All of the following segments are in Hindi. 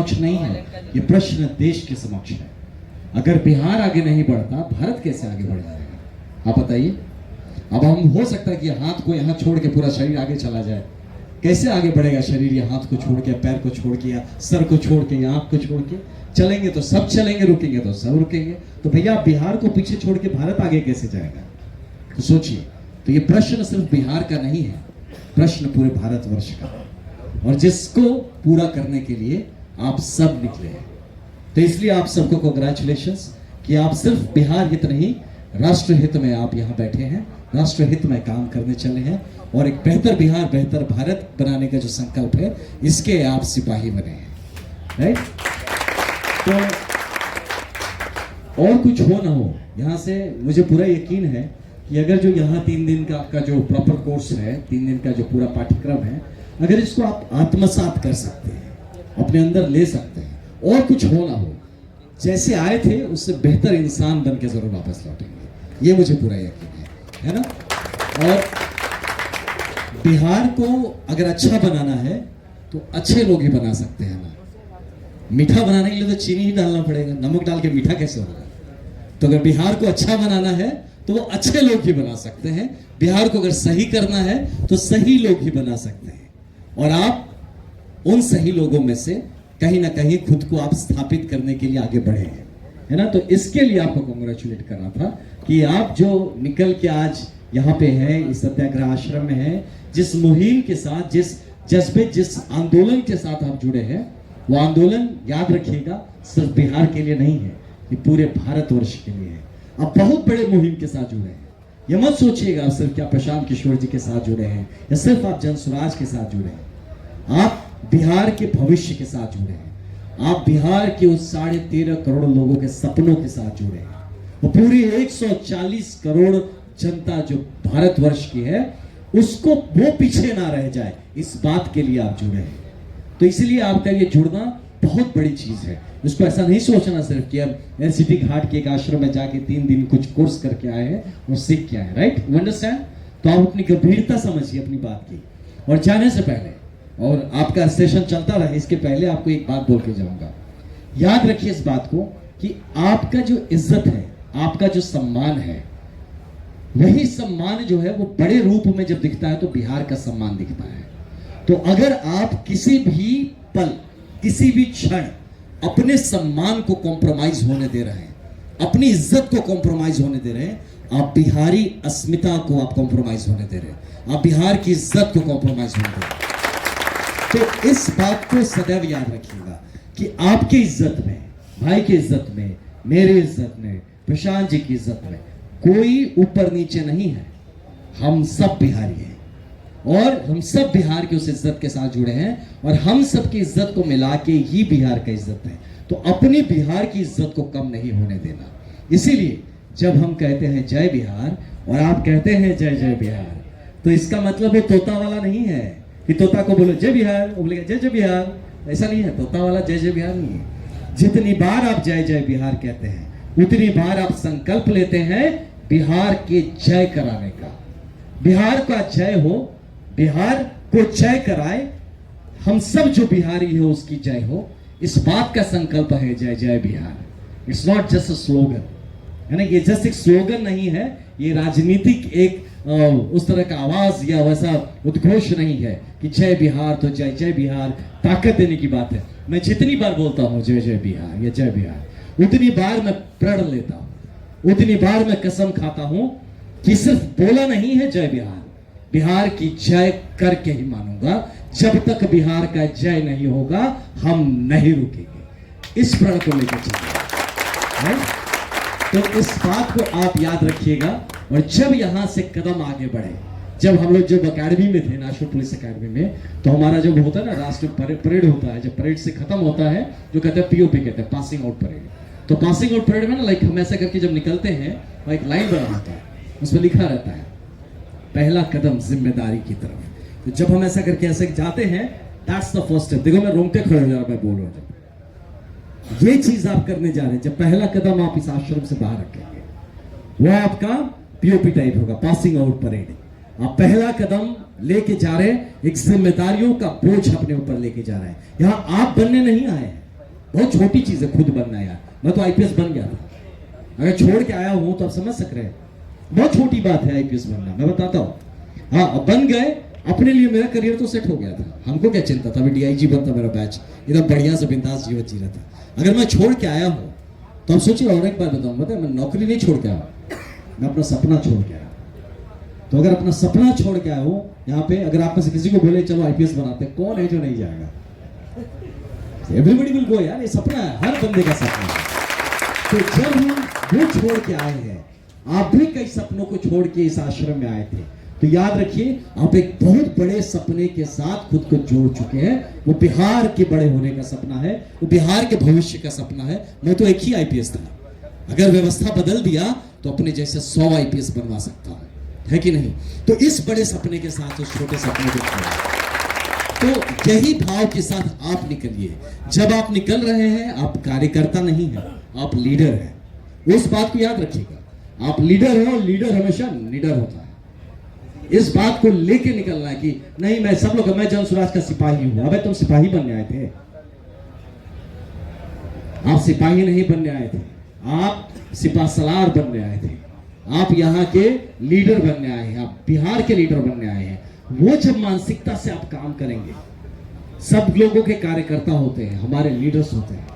समक्ष नहीं है, ये प्रश्न देश के समक्ष है। अगर बिहार आगे नहीं बढ़ता, भारत कैसे आगे बढ़ जाएगा? आप बताइए। अब हम हो सकता है कि हाथ को यहाँ छोड़ के पूरा शरीर आगे चला जाए, कैसे आगे बढ़ेगा शरीर? ये हाथ को छोड़ के, पैर को छोड़ के, या सर को छोड़ के, या आंख को छोड़ के चलेंगे तो सब चलेंगे, रुकेंगे तो सब रुकेंगे। तो भैया बिहार को पीछे छोड़ के भारत आगे कैसे जाएगा? तो सोचिए। तो ये प्रश्न सिर्फ बिहार का नहीं है, प्रश्न पूरे भारतवर्ष का है, और जिसको पूरा करने के लिए आप सब निकले हैं। तो इसलिए आप सबको कांग्रेचुलेशंस कि आप सिर्फ बिहार हित नहीं, राष्ट्र हित में आप यहाँ बैठे हैं, राष्ट्र हित में काम करने चले हैं, और एक बेहतर बिहार, बेहतर भारत बनाने का जो संकल्प है, इसके आप सिपाही बने हैं, राइट? तो और कुछ हो ना हो, यहाँ से मुझे पूरा यकीन है कि अगर जो यहाँ 3 दिन का आपका जो प्रॉपर कोर्स है, 3 दिन का जो पूरा पाठ्यक्रम है, अगर इसको आप आत्मसात कर सकते हैं, अपने अंदर ले सकते हैं, और कुछ हो ना हो, जैसे आए थे उससे बेहतर इंसान बन के जरूर वापस लौटेंगे, ये मुझे पूरा यकीन है ना? और बिहार को अगर अच्छा बनाना है तो अच्छे लोग ही बना सकते हैं ना। मीठा बनाने के लिए तो चीनी ही डालना पड़ेगा, नमक डाल के मीठा कैसे होगा? तो अगर बिहार को अच्छा बनाना है तो वो अच्छे लोग ही बना सकते हैं। बिहार को अगर सही करना है तो सही लोग ही बना सकते हैं, और आप उन सही लोगों में से कहीं ना कहीं खुद को आप स्थापित करने के लिए आगे बढ़े हैं, है ना? तो इसके लिए आपको कांग्रेचुलेट करना था कि आप जो निकल के आज यहाँ पे हैं, इस सत्याग्रह आश्रम में हैं, जिस मुहिम के साथ, जिस जज्बे, जिस आंदोलन के साथ आप जुड़े हैं, वो आंदोलन याद रखिएगा सिर्फ बिहार के लिए नहीं है, ये पूरे भारतवर्ष के लिए है। आप बहुत बड़े मुहिम के साथ जुड़े हैं। ये मत सोचिएगा सिर्फ क्या प्रशांत किशोर जी के साथ जुड़े हैं, या सिर्फ आप जन स्वराज के साथ जुड़े हैं। आप बिहार के भविष्य के साथ जुड़े हैं, आप बिहार के उस 13.5 करोड़ लोगों के सपनों के साथ जुड़े हैं। वो पूरी 140 करोड़ जनता जो भारतवर्ष की है, उसको वो पीछे ना रह जाए, इस बात के लिए आप जुड़े हैं। तो इसलिए आपका ये जुड़ना बहुत बड़ी चीज है। उसको ऐसा नहीं सोचना सिर्फ कि अब एनसीटी घाट के एक आश्रम में जाके 3 दिन कुछ कोर्स करके आए हैं और सीख के आए, राइट? You understand? तो आप अपनी गंभीरता समझिए अपनी बात की। और जाने से पहले, और आपका सेशन चलता रहे, इसके पहले आपको एक बात बोल के जाऊंगा। याद रखिए इस बात को कि आपका जो इज्जत है, आपका जो सम्मान है, वही सम्मान जो है वो बड़े रूप में जब दिखता है तो बिहार का सम्मान दिखता है। तो अगर आप किसी भी पल, किसी भी क्षण अपने सम्मान को कॉम्प्रोमाइज होने दे रहे हैं, अपनी इज्जत को कॉम्प्रोमाइज होने दे रहे हैं, आप बिहारी अस्मिता को आप कॉम्प्रोमाइज होने दे रहे हैं, आप बिहार की इज्जत को कॉम्प्रोमाइज होने दे रहे हैं। तो इस बात को सदैव याद रखिएगा कि आपकी इज्जत में, भाई की इज्जत में, मेरी इज्जत में, प्रशांत जी की इज्जत में कोई ऊपर नीचे नहीं है। हम सब बिहारी हैं, और हम सब बिहार की उस इज्जत के साथ जुड़े हैं, और हम सब की इज्जत को मिला के ही बिहार का इज्जत है। तो अपनी बिहार की इज्जत को कम नहीं होने देना। इसीलिए जब हम कहते हैं जय बिहार और आप कहते हैं जय जय बिहार, तो इसका मतलब वो तोता वाला नहीं है कि तोता को बोलो जय बिहार, वो बोलेगा जय जय बिहार। ऐसा नहीं है, तोता वाला जय जय बिहार नहीं है। जितनी बार आप जय जय बिहार कहते हैं, उतनी बार आप संकल्प लेते हैं बिहार के जय कराने का। बिहार का जय हो, बिहार को जय कराए, हम सब जो बिहारी हो उसकी जय हो, इस बात का संकल्प है जय जय Bihar. It's not just a slogan, है ना? ये जस्ट एक स्लोगन नहीं है, ये राजनीतिक एक उस तरह का आवाज या वैसा उद्घोष नहीं है कि जय बिहार तो जय जय बिहार ताकत देने की बात है। मैं जितनी बार बोलता हूं जय जय बिहार या जय बिहार, उतनी बार मैं प्रण लेता हूं, उतनी बार मैं कसम खाता हूं कि सिर्फ बोला नहीं है जय बिहार, बिहार की जय करके ही मानूंगा। जब तक बिहार का जय नहीं होगा हम नहीं रुकेंगे। इस प्रण को लेकर चलिए, तो इस बात को आप याद रखिएगा। और जब यहां से कदम आगे बढ़े, जब हम लोग जब अकेडमी में थे, नेशनल पुलिस अकेडमी में, तो हमारा जब होता है ना राष्ट्र परेड होता है, जब परेड से खत्म होता है जो कहते हैं पीओपी कहते हैं, पासिंग आउट परेड। तो पासिंग आउट परेड में ना लाइक हम ऐसा करके जब निकलते हैं, वह एक लाइन बना होता है, उसमें लिखा रहता है पहला कदम जिम्मेदारी की तरफ। तो जब हम ऐसा करके ऐसे जाते हैं, दैट्स द फर्स्ट स्टेप। देखो मैं रोंगटे खड़े हो जा रहा, मैं बोल रहा हूँ, ये चीज आप करने जा रहे हैं। जब पहला कदम आप इस आश्रम से बाहर रखेंगे, वो आपका पीओपी टाइप होगा, पासिंग आउट परेड। आप पहला कदम लेके जा रहे हैं, एक जिम्मेदारियों का बोझ अपने ऊपर लेके जा रहे हैं। यहां आप बनने नहीं आए हैं, बहुत छोटी चीज है खुद बनना यार। मैं तो आईपीएस बन गया था, अगर छोड़ के आया हूं तो आप समझ सक रहे हैं, बहुत छोटी बात है आईपीएस बनना। मैं बताता हूँ, हाँ अब बन गए, अपने लिए मेरा करियर तो सेट हो गया था, हमको क्या चिंता था, अभी डीआईजी बनता मेरा बैच, एकदम बढ़िया से बिंदास जीवन जी रहा था। अगर मैं छोड़ के आया हूँ तो हम सोचिए, और एक बार बताऊँ, बताए मैं नौकरी नहीं छोड़ के आया, मैं अपना सपना छोड़ के आया। तो अगर अपना सपना छोड़ के आया हो यहाँ पे, अगर आप में से किसी को बोले चलो आईपीएस बनाते, कौन है जो नहीं जाएगा? एवरीबॉडी विल गो यार, ये सपना है, हर बंदे का सपना है। तो जब हम वो छोड़ के आए हैं, आप भी कई सपनों को छोड़ के इस आश्रम में आए थे, तो याद रखिए आप एक बहुत बड़े सपने के साथ खुद को जोड़ चुके हैं। वो बिहार के बड़े होने का सपना है, वो बिहार के भविष्य का सपना है। मैं तो एक ही आईपीएस था, अगर व्यवस्था बदल दिया तो अपने जैसे 100 आईपीएस बनवा सकता हूं, है कि नहीं? तो इस बड़े सपने के साथ उस छोटे सपने को छोड़िए। तो यही भाव के साथ आप निकलिए। जब आप निकल रहे हैं, आप कार्यकर्ता नहीं हैं, आप लीडर हैं। उस बात को याद रखिएगा, आप लीडर हैं और लीडर हमेशा निडर होता है। इस बात को लेके निकलना है कि नहीं मैं सब लोग, मैं जन स्वराज का सिपाही हूं। अबे तुम सिपाही बनने आए थे, आप सिपाही नहीं बनने आए थे, आप सिपासलार बनने आए थे। आप यहाँ के लीडर बनने आए हैं, आप बिहार के लीडर बनने आए हैं। वो जब मानसिकता से आप काम करेंगे, सब लोगों के कार्यकर्ता होते हैं, हमारे लीडर्स होते हैं,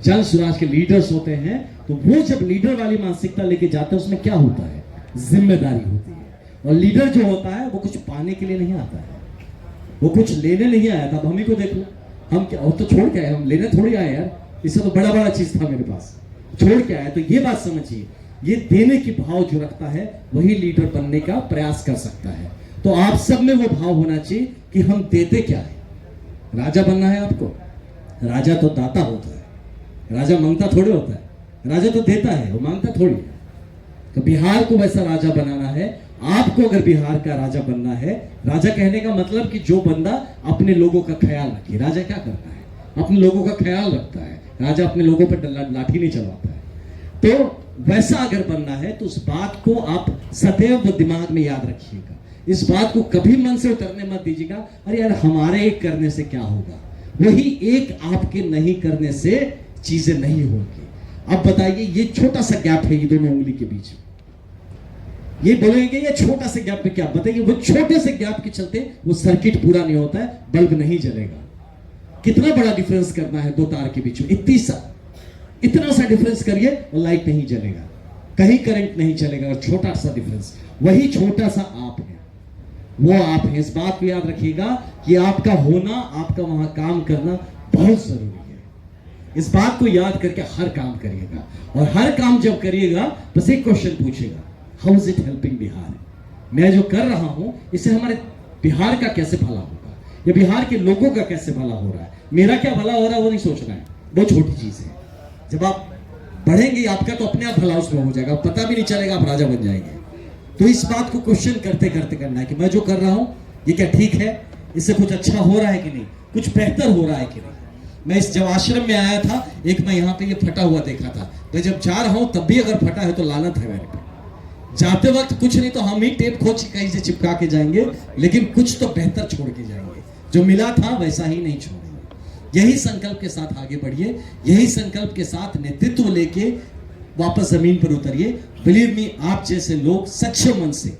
जन स्वराज के लीडर्स होते हैं। तो वो जब लीडर वाली मानसिकता लेके जाते हैं, उसमें क्या होता है, जिम्मेदारी होती है। और लीडर जो होता है वो कुछ पाने के लिए नहीं आता है, वो कुछ लेने नहीं आया था। अब हम ही को देख लो, हम क्या, और तो छोड़ के आए, हम लेने थोड़ी आए यार, इससे तो बड़ा बड़ा चीज था मेरे पास, छोड़ के आया। तो ये बात समझिए, ये देने की भाव जो रखता है वही लीडर बनने का प्रयास कर सकता है। तो आप सब में वो भाव होना चाहिए कि हम देते क्या है। राजा बनना है आपको, राजा तो दाता होता है, राजा मांगता थोड़ी होता है, राजा तो देता है, वो मांगता थोड़ी है। तो बिहार को वैसा राजा बनाना है आपको। अगर बिहार का राजा बनना है, राजा कहने का मतलब कि जो बंदा अपने लोगों का ख्याल रखे। राजा क्या करता है, अपने लोगों का ख्याल रखता है। राजा अपने लोगों पर लाठी नहीं चलवाता है। तो वैसा अगर बनना है तो उस बात को आप सदैव दिमाग में याद रखिएगा। इस बात को कभी मन से उतरने मत दीजिएगा, अरे यार हमारे एक करने से क्या होगा। वही एक आपके नहीं करने से चीजें नहीं होगी। अब बताइए, ये छोटा सा गैप है ये दोनों उंगली के बीच, ये बोलेंगे ये छोटा से गैप में क्या, बताइए वो छोटे से गैप के चलते वो सर्किट पूरा नहीं होता है, बल्ब नहीं जलेगा। कितना बड़ा डिफरेंस करना है दो तार के बीच में, इतना सा डिफरेंस करिए और लाइट नहीं जलेगा, कहीं करंट नहीं चलेगा। और छोटा सा डिफरेंस, वही छोटा सा आप है, वो आप है। इस बात को याद रखिएगा कि आपका होना, आपका वहां काम करना बहुत जरूरी है। इस बात को याद करके हर काम करिएगा। और हर काम जब करिएगा बस एक क्वेश्चन पूछिएगा, how is it helping Bihar? मैं जो कर रहा हूं इससे हमारे बिहार का कैसे भला होगा, या बिहार के लोगों का कैसे भला हो रहा है। मेरा क्या भला हो रहा है वो नहीं सोचना है, बहुत छोटी चीज है। जब आप बढ़ेंगे आपका तो अपने आप भला उसमें हो जाएगा, पता भी नहीं चलेगा, आप राजा बन जाएंगे। तो इस बात को क्वेश्चन करते करते करना है कि मैं जो कर रहा हूं ये क्या ठीक है, इससे कुछ अच्छा हो रहा है कि नहीं, कुछ बेहतर हो रहा है कि नहीं। मैं इस जब आश्रम में आया था, एक मैं यहाँ पे ये फटा हुआ देखा था, मैं जब जा रहा हूं तब भी अगर फटा है तो लानत है मेरे पे। जाते वक्त कुछ नहीं तो हम ही टेप खोज कहीं से चिपका के जाएंगे, लेकिन कुछ तो बेहतर छोड़ के जाएंगे। जो मिला था वैसा ही नहीं छोड़ेंगे। यही संकल्प के साथ आगे बढ़िए, यही संकल्प के साथ नेतृत्व लेके वापस जमीन पर उतरिए। बिलीव मी, आप जैसे लोग सच्चे मन से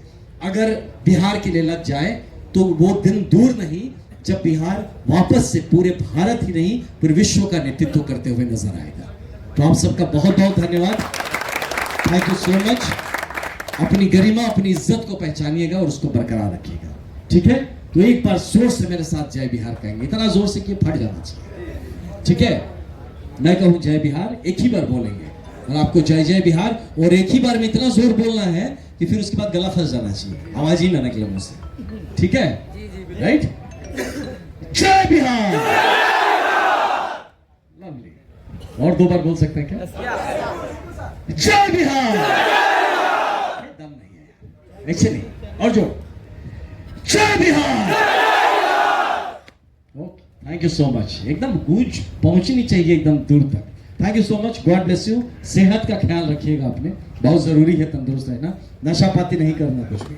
अगर बिहार के लिए लग जाए तो वो दिन दूर नहीं जब बिहार वापस से पूरे भारत ही नहीं पूरे विश्व का नेतृत्व करते हुए नजर आएगा। तो आप सबका बहुत बहुत धन्यवाद, थैंक यू सो मच। अपनी गरिमा, अपनी इज्जत को पहचानिएगा और उसको बरकरार रखिएगा, ठीक है? तो एक बार जोर से मेरे साथ जय बिहार कहेंगे, इतना जोर से कि फट जाना चाहिए, ठीक है? मैं कहूं जय बिहार, एक ही बार बोलेंगे और आपको जय जय बिहार, और एक ही बार में इतना जोर बोलना है कि फिर उसके बाद गला फंस जाना चाहिए, आवाज ही ना निकले मुझसे, ठीक है? राइट? जय बिहार, लवली। और दो बार बोल सकते हैं क्या? जय बिहार। दम नहीं है, ऐसे नहीं, और जो जय Bihar. Thank you so much. एकदम गूंज पहुंचनी चाहिए एकदम दूर तक। Thank you so much, God bless you. सेहत का ख्याल रखिएगा अपने, बहुत जरूरी है तंदुरुस्त रहना। नशा पाती नहीं करना कुछ भी,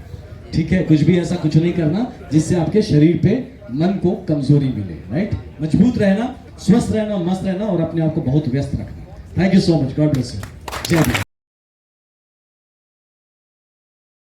ठीक है? कुछ भी ऐसा कुछ नहीं करना जिससे आपके शरीर पे मन को कमजोरी मिले, राइट? मजबूत रहना स्वस्थ रहना, मस्त रहना और अपने आप को बहुत व्यस्त रखना। Thank you so much, God bless you. जय हिंद।